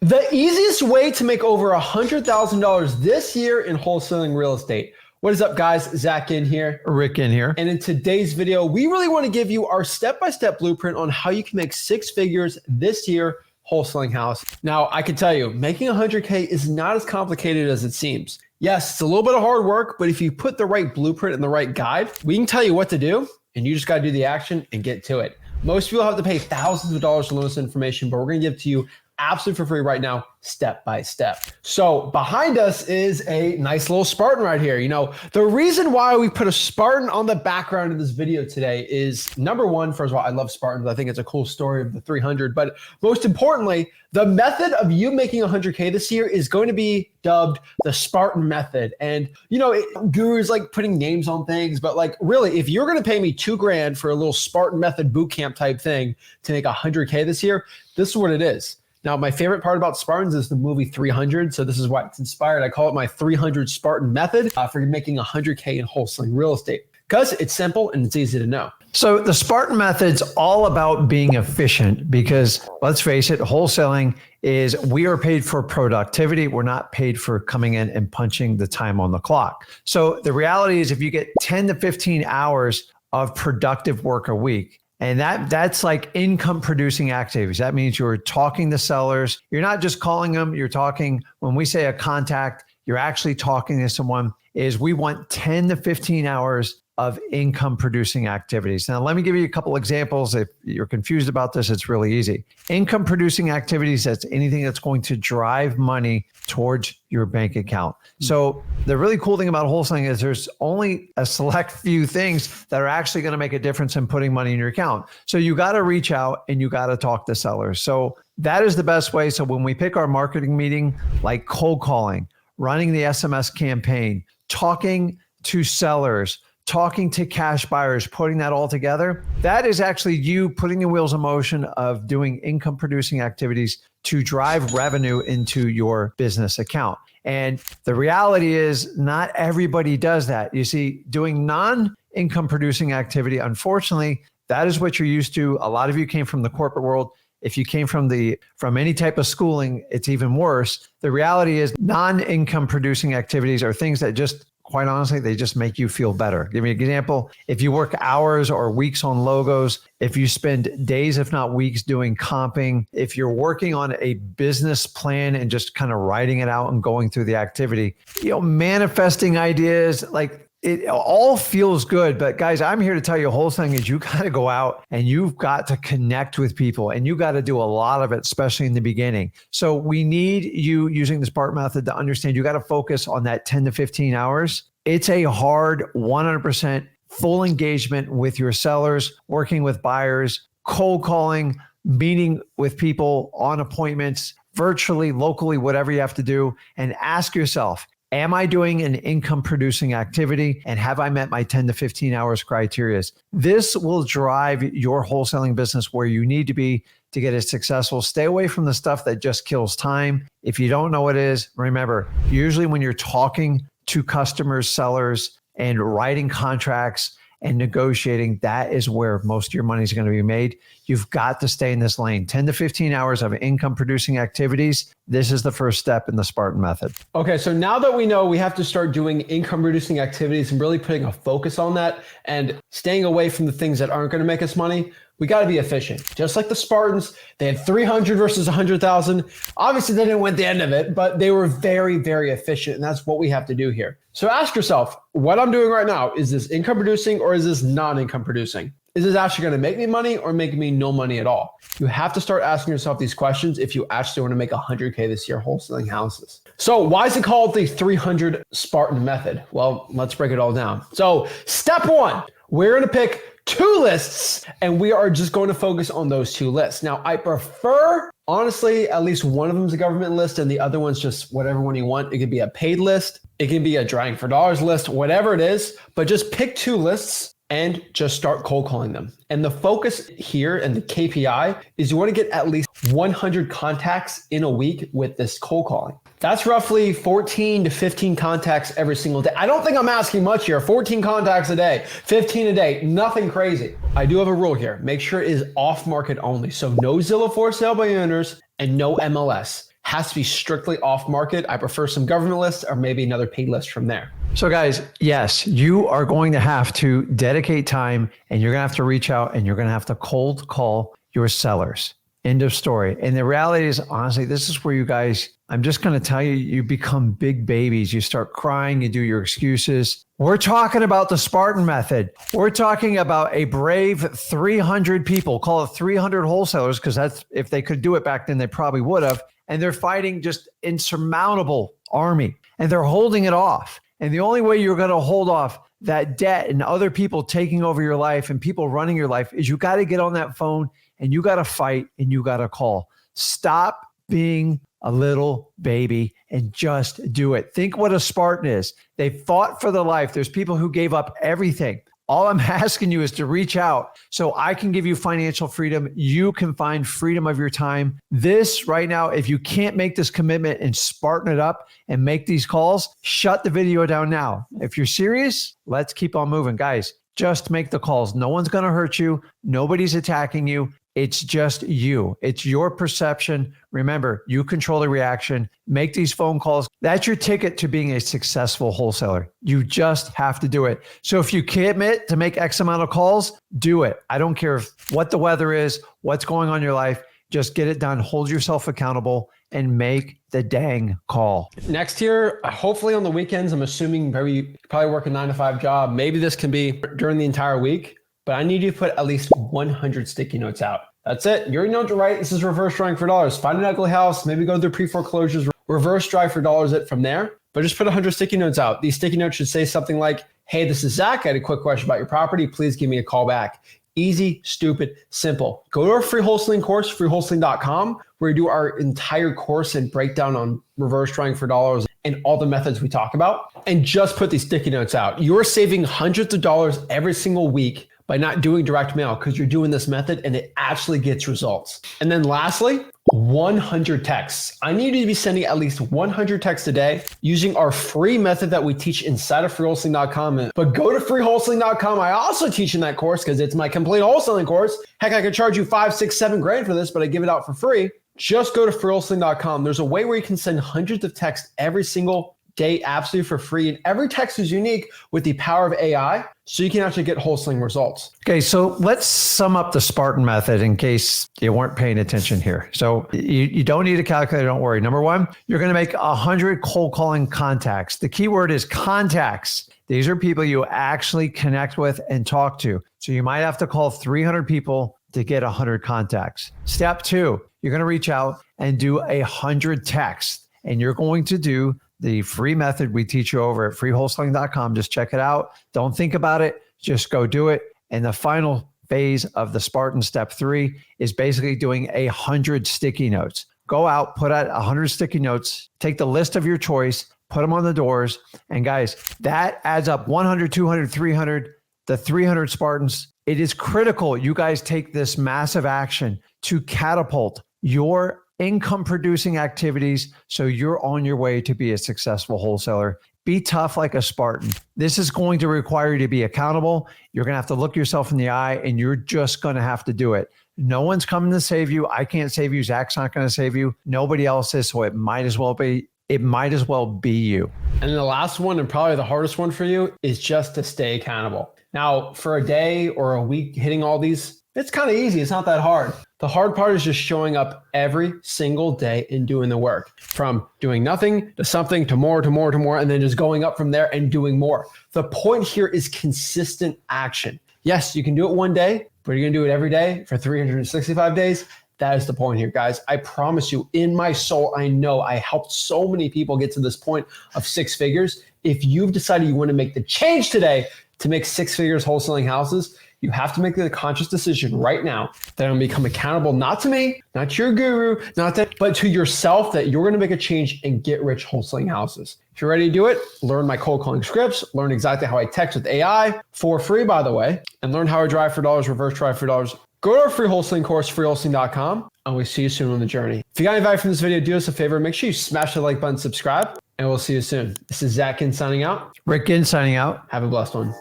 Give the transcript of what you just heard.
The easiest way to make over $100,000 this year in wholesaling real estate. What is up, guys? Zach in here. Rick in here. And in today's video, we really want to give you our step-by-step blueprint on how you can make six figures this year wholesaling house. Now, I can tell you, making 100K is not as complicated as it seems. Yes, it's a little bit of hard work, but if you put the right blueprint and the right guide, we can tell you what to do, and you just got to do the action and get to it. Most people have to pay thousands of dollars to learn this information, but we're going to give it to you absolutely for free right now, step by step. So behind us is a nice little Spartan right here. You know, the reason why we put a Spartan on the background of this video today is number one, first of all, I love Spartans. I think it's a cool story of the 300, but most importantly, the method of you making 100K this year is going to be dubbed the Spartan method. And you know, gurus like putting names on things, but like really, if you're going to pay me $2,000 for a little Spartan method bootcamp type thing to make 100K this year, this is what it is. Now, my favorite part about Spartans is the movie 300. So this is why it's inspired. I call it my 300 Spartan method for making 100K in wholesaling real estate because it's simple and it's easy to know. So the Spartan method's all about being efficient because let's face it, wholesaling is we are paid for productivity. We're not paid for coming in and punching the time on the clock. So the reality is if you get 10 to 15 hours of productive work a week, and that's like income producing activities. That means you're talking to sellers. You're not just calling them, you're talking, when we say a contact, you're actually talking to someone. Is we want 10 to 15 hours of income producing activities. Now, let me give you a couple examples. If you're confused about this, it's really easy. Income producing activities, that's anything that's going to drive money towards your bank account. So the really cool thing about wholesaling is there's only a select few things that are actually going to make a difference in putting money in your account. So you got to reach out and you got to talk to sellers. So that is the best way. So when we pick our marketing meeting, like cold calling, running the SMS campaign, talking to sellers, talking to cash buyers, putting that all together, that is actually you putting the wheels in motion of doing income producing activities to drive revenue into your business account. And the reality is not everybody does that. You see, doing non-income producing activity, unfortunately, that is what you're used to. A lot of you came from the corporate world. If you came from any type of schooling, it's even worse. The reality is non-income producing activities are things that just, quite honestly, they just make you feel better. Give me an example. If you work hours or weeks on logos, if you spend days, if not weeks, doing comping, if you're working on a business plan and just kind of writing it out and going through the activity, you know, manifesting ideas, like it all feels good. But guys, I'm here to tell you, wholesaling is you got to go out and you've got to connect with people and you got to do a lot of it, especially in the beginning. So we need you using the Spartan method to understand you got to focus on that 10 to 15 hours. It's a hard 100% full engagement with your sellers, working with buyers, cold calling, meeting with people on appointments, virtually, locally, whatever you have to do, and ask yourself, am I doing an income producing activity and have I met my 10 to 15 hours criteria? This will drive your wholesaling business where you need to be to get it successful. Stay away from the stuff that just kills time. If you don't know what it is, remember, usually when you're talking to customers, sellers, and writing contracts and negotiating, that is where most of your money is going to be made. You've got to stay in this lane. 10 to 15 hours of income producing activities. This is the first step in the Spartan method. Okay, so now that we know we have to start doing income producing activities and really putting a focus on that and staying away from the things that aren't going to make us money, we got to be efficient. Just like the Spartans, they had 300 versus 100,000. Obviously, they didn't win at the end of it, but they were very, very efficient. And that's what we have to do here. So ask yourself, what I'm doing right now, is this income producing or is this non-income producing? Is this actually going to make me money or make me no money at all? You have to start asking yourself these questions if you actually want to make 100K this year wholesaling houses. So why is it called the 300 Spartan method? Well, let's break it all down. So step one, we're going to pick 2 lists and we are just going to focus on those 2 lists. Now, I prefer, honestly, at least one of them is a government list and the other one's just whatever one you want. It could be a paid list. It can be a drawing for dollars list, whatever it is, but just pick 2 lists and just start cold calling them. And the focus here and the KPI is you want to get at least 100 contacts in a week with this cold calling. That's roughly 14 to 15 contacts every single day. I don't think I'm asking much here. 14 contacts a day, 15 a day, nothing crazy. I do have a rule here. Make sure it is off market only. So no Zillow for sale by owners and no MLS. has to be strictly off market. I prefer some government lists or maybe another paid list from there. So guys, yes, you are going to have to dedicate time and you're going to have to reach out and you're going to have to cold call your sellers. End of story. And the reality is, honestly, this is where you guys, I'm just going to tell you, you become big babies. You start crying, you do your excuses. We're talking about the Spartan method. We're talking about a brave 300 people, call it 300 wholesalers, because that's, if they could do it back then, they probably would have. And they're fighting just insurmountable army and they're holding it off. And the only way you're going to hold off that debt and other people taking over your life and people running your life is you got to get on that phone and you got to fight and you got to call. Stop being a little baby and just do it. Think what a Spartan is. They fought for their life. There's people who gave up everything. All I'm asking you is to reach out so I can give you financial freedom. You can find freedom of your time. This right now, if you can't make this commitment and Spartan it up and make these calls, shut the video down now. If you're serious, let's keep on moving. Guys, just make the calls. No one's going to hurt you. Nobody's attacking you. It's just you. It's your perception. Remember, you control the reaction. Make these phone calls. That's your ticket to being a successful wholesaler. You just have to do it. So if you commit to make X amount of calls, do it. I don't care what the weather is, what's going on in your life. Just get it done. Hold yourself accountable and make the dang call. Next here, hopefully on the weekends, I'm assuming you probably work a 9-to-5 job. Maybe this can be during the entire week. But I need you to put at least 100 sticky notes out. That's it. You already know what to write. This is reverse drawing for dollars. Find an ugly house, maybe go through pre-foreclosures, reverse drive for dollars it from there. But just put 100 sticky notes out. These sticky notes should say something like, hey, this is Zach. I had a quick question about your property. Please give me a call back. Easy, stupid, simple. Go to our free wholesaling course, freewholesaling.com, where we do our entire course and breakdown on reverse drawing for dollars and all the methods we talk about. And just put these sticky notes out. You're saving hundreds of dollars every single week by not doing direct mail because you're doing this method and it actually gets results. And then lastly, 100 texts. I need you to be sending at least 100 texts a day using our free method that we teach inside of freewholesaling.com. But go to freewholesaling.com. I also teach in that course because it's my complete wholesaling course. Heck, I could charge you 5, 6, 7 grand for this, but I give it out for free. Just go to freewholesaling.com. There's a way where you can send hundreds of texts every single day absolutely for free. And every text is unique with the power of AI. So you can actually get wholesaling results. Okay, so let's sum up the Spartan method in case you weren't paying attention here. So you don't need a calculator, don't worry. Number one, you're going to make 100 cold calling contacts. The key word is contacts. These are people you actually connect with and talk to. So you might have to call 300 people to get 100 contacts. Step two, you're going to reach out and do 100 texts. And you're going to do the free method we teach you over at freewholesaling.com. Just check it out. Don't think about it. Just go do it. And the final phase of the Spartan step 3 is basically doing 100 sticky notes. Go out, put out 100 sticky notes, take the list of your choice, put them on the doors. And guys, that adds up 100, 200, 300, the 300 Spartans. It is critical you guys take this massive action to catapult your income producing activities so you're on your way to be a successful wholesaler. Be tough like a Spartan. This is going to require you to be accountable. You're going to have to look yourself in the eye and you're just going to have to do it. No one's coming to save you. I can't save you. Zach's not going to save you. Nobody else is. So it might as well be you. And the last one, and probably the hardest one for you, is just to stay accountable. Now, for a day or a week hitting all these, it's kind of easy. It's not that hard. The hard part is just showing up every single day and doing the work, from doing nothing to something to more, and then just going up from there and doing more. The point here is consistent action. Yes, you can do it one day, but you're going to do it every day for 365 days. That is the point here, guys. I promise you, in my soul, I know I helped so many people get to this point of 6 figures. If you've decided you want to make the change today to make 6 figures wholesaling houses, you have to make the conscious decision right now that I'm going to become accountable, not to me, not to your guru, but to yourself, that you're going to make a change and get rich wholesaling houses. If you're ready to do it, learn my cold calling scripts, learn exactly how I text with AI for free, by the way, and learn how I drive for dollars, reverse drive for dollars. Go to our free wholesaling course, freewholesaling.com, and we'll see you soon on the journey. If you got any value from this video, do us a favor. Make sure you smash the like button, subscribe, and we'll see you soon. This is Zach Ginn signing out. Rick Ginn signing out. Have a blessed one.